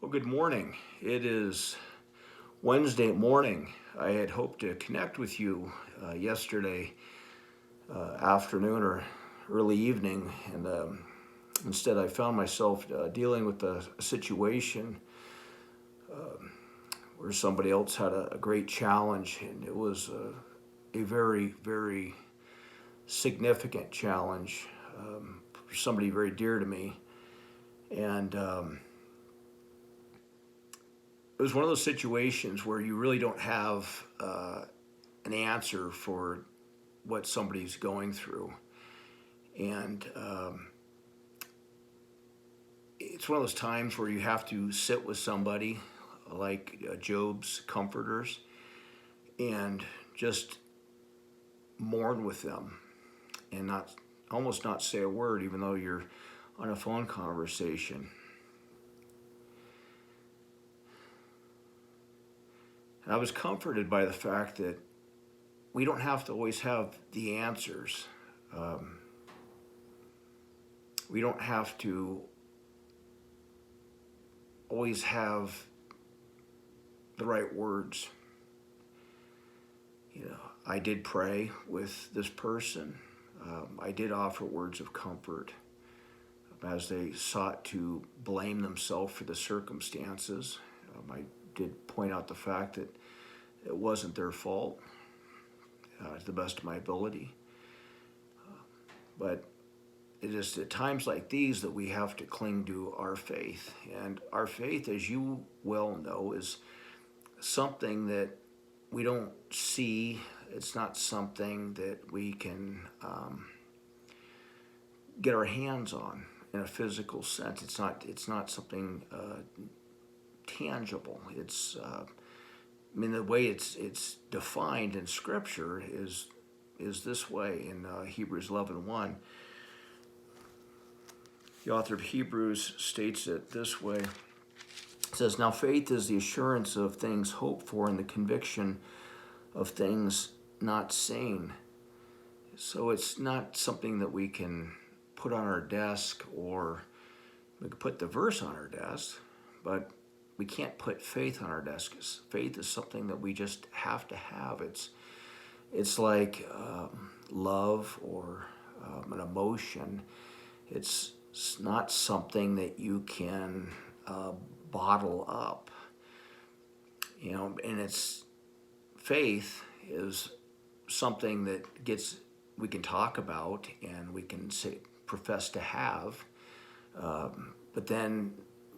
Well, good morning. It is Wednesday morning. I had hoped to connect with you yesterday afternoon or early evening, and instead I found myself dealing with a situation where somebody else had a great challenge, and it was a very, very significant challenge for somebody very dear to me. And it was one of those situations where you really don't have an answer for what somebody's going through. And it's one of those times where you have to sit with somebody like Job's comforters and just mourn with them and not almost not say a word, even though you're on a phone conversation. I was comforted by the fact that we don't have to always have the answers. Um, we don't have to always have the right words. I did pray with this person. I did offer words of comfort as they sought to blame themselves for the circumstances. I did point out the fact that it wasn't their fault to the best of my ability. But it is at times like these that we have to cling to our faith. And our faith, as you well know, is something that we don't see. It's not something that we can get our hands on in a physical sense. It's not something tangible. The way it's defined in Scripture is this way in Hebrews 11:1. The author of Hebrews states it this way. It says, "Now faith is the assurance of things hoped for and the conviction of things not seen." So it's not something that we can put on our desk, or we can put the verse on our desk, but we can't put faith on our desk. Faith is something that we just have to have. It's like love or an emotion. It's not something that you can bottle up. And it's faith is something that we can talk about and we can say profess to have, but then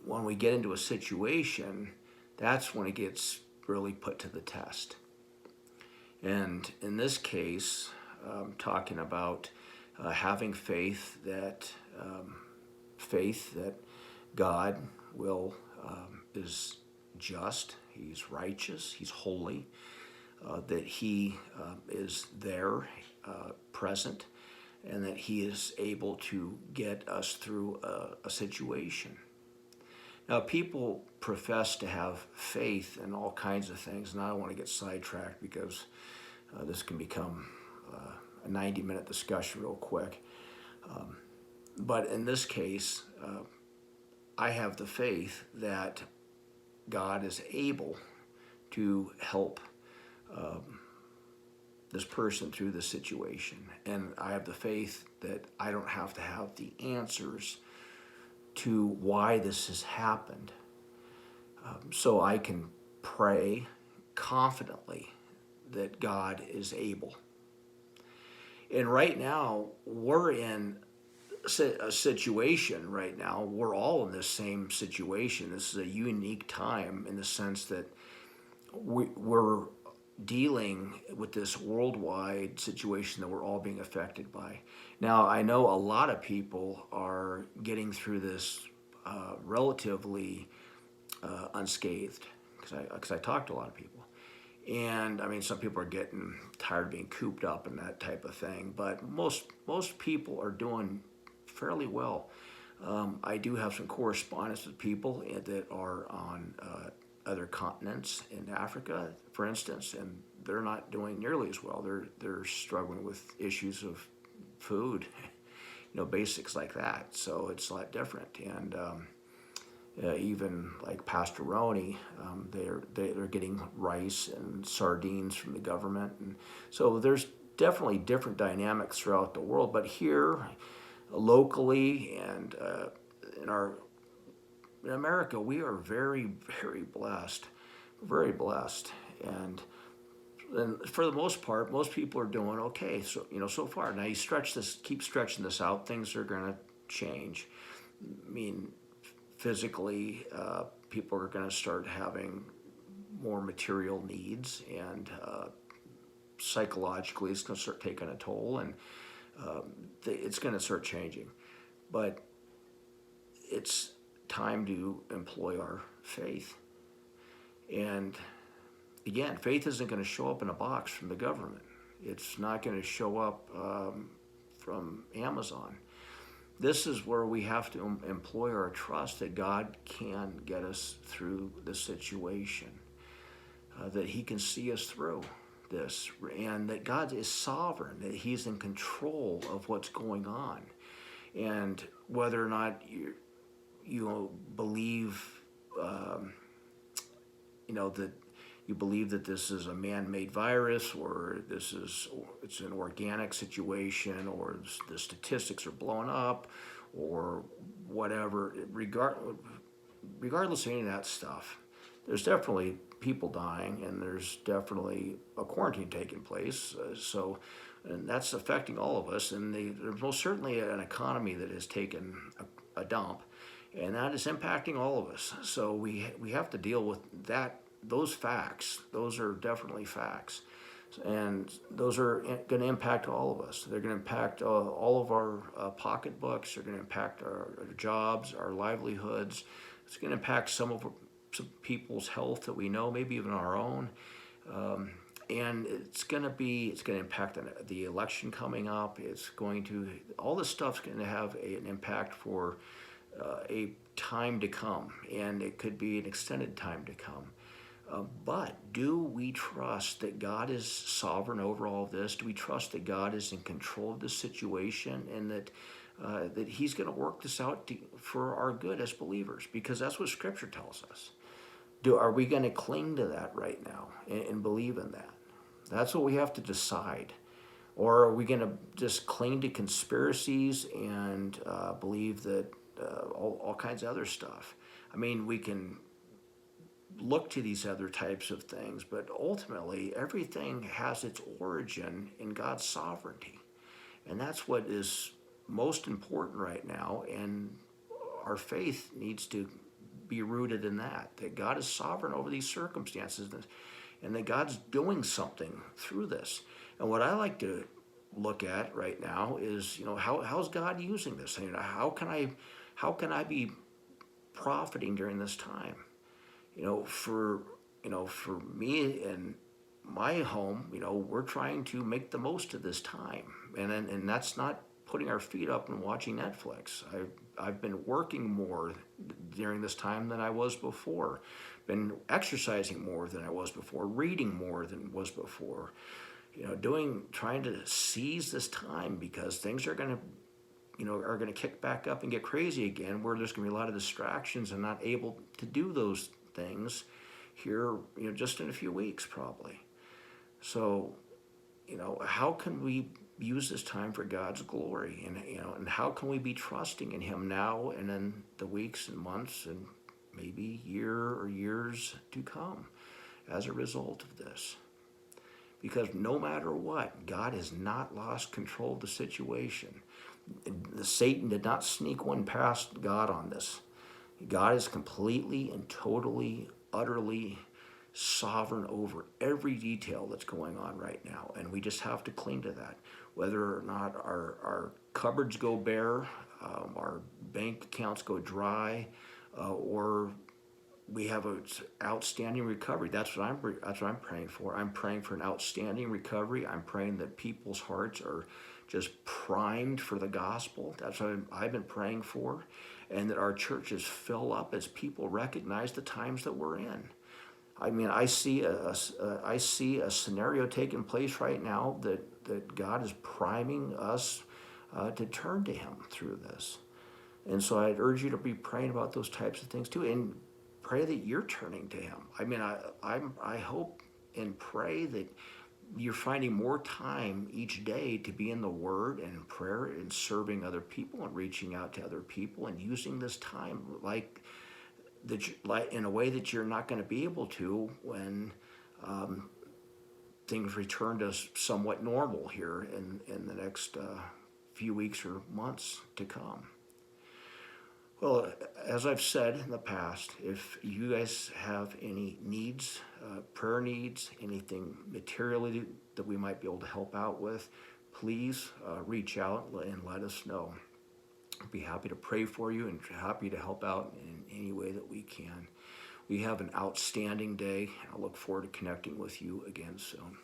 when we get into a situation, that's when it gets really put to the test. And in this case, talking about having faith that God is just, He's righteous, He's holy, that He is there, present, and that He is able to get us through a situation. Now, people profess to have faith in all kinds of things, and I don't want to get sidetracked because this can become a 90-minute discussion real quick. But in this case, I have the faith that God is able to help this person through this situation. And I have the faith that I don't have to have the answers to why this has happened. So I can pray confidently that God is able. And right now, we're in a situation right now. We're all in this same situation. This is a unique time in the sense that we're dealing with this worldwide situation that we're all being affected by. Now, I know a lot of people are getting through this relatively unscathed, because I talk to a lot of people. And some people are getting tired of being cooped up and that type of thing, but most people are doing fairly well. I do have some correspondence with people that are on other continents in Africa, for instance, and they're not doing nearly as well. They're struggling with issues of food, basics like that. So it's a lot different. And Even like Pastoroni, they're getting rice and sardines from the government, and so there's definitely different dynamics throughout the world. But here, locally, and in America, we are very, very blessed, very blessed, and for the most part, most people are doing okay. So so far. Now you keep stretching this out, things are going to change. I mean, physically, people are going to start having more material needs, and psychologically, it's going to start taking a toll, and it's going to start changing. But it's time to employ our faith. And again, faith isn't going to show up in a box from the government. It's not going to show up from Amazon. This is where we have to employ our trust that God can get us through the situation, that He can see us through this, and that God is sovereign, that He's in control of what's going on. And whether or not you believe, that you believe that this is a man-made virus, or it's an organic situation, or the statistics are blowing up, or whatever. Regardless of any of that stuff, there's definitely people dying, and there's definitely a quarantine taking place. And that's affecting all of us. And there's most certainly an economy that has taken a dump, and that is impacting all of us. So we have to deal with that. Those facts, those are definitely facts, and those are going to impact all of us. They're going to impact all of our pocketbooks. They're going to impact our jobs, our livelihoods. It's going to impact some people's health that we know, maybe even our own. And it's going to impact the election coming up. All this stuff's going to have an impact for a time to come, and it could be an extended time to come. But do we trust that God is sovereign over all of this? Do we trust that God is in control of the situation, and that He's going to work this out for our good as believers? Because that's what Scripture tells us. Are we going to cling to that right now and believe in that? That's what we have to decide. Or are we going to just cling to conspiracies and believe that all kinds of other stuff? I mean, we can look to these other types of things, but ultimately everything has its origin in God's sovereignty. And that's what is most important right now, and our faith needs to be rooted in that God is sovereign over these circumstances, and that God's doing something through this. And what I like to look at right now is, how's God using this? How can I be profiting during this time? For me and my home, we're trying to make the most of this time, and that's not putting our feet up and watching Netflix. I've been working more during this time than I was before, been exercising more than I was before, reading more than was before, trying to seize this time, because things are going to kick back up and get crazy again, where there's going to be a lot of distractions and not able to do those things here, just in a few weeks probably. So, how can we use this time for God's glory, and how can we be trusting in Him now and in the weeks and months and maybe year or years to come as a result of this? Because no matter what, God has not lost control of the situation. Satan did not sneak one past God on this. God is completely and totally, utterly sovereign over every detail that's going on right now, and we just have to cling to that. Whether or not our cupboards go bare, our bank accounts go dry, or we have an outstanding recovery. That's what I'm praying for. I'm praying for an outstanding recovery. I'm praying that people's hearts are just primed for the gospel. That's what I've been praying for, and that our churches fill up as people recognize the times that we're in. I mean, I see a scenario taking place right now that God is priming us to turn to Him through this. And so I'd urge you to be praying about those types of things too, and pray that you're turning to Him. I mean, I hope and pray that you're finding more time each day to be in the Word and in prayer and serving other people and reaching out to other people and using this time like in a way that you're not going to be able to when things return to somewhat normal here in the next few weeks or months to come. Well, as I've said in the past, if you guys have any needs, prayer needs, anything materially that we might be able to help out with, please reach out and let us know. I'd be happy to pray for you and happy to help out in any way that we can. We have an outstanding day, and I look forward to connecting with you again soon.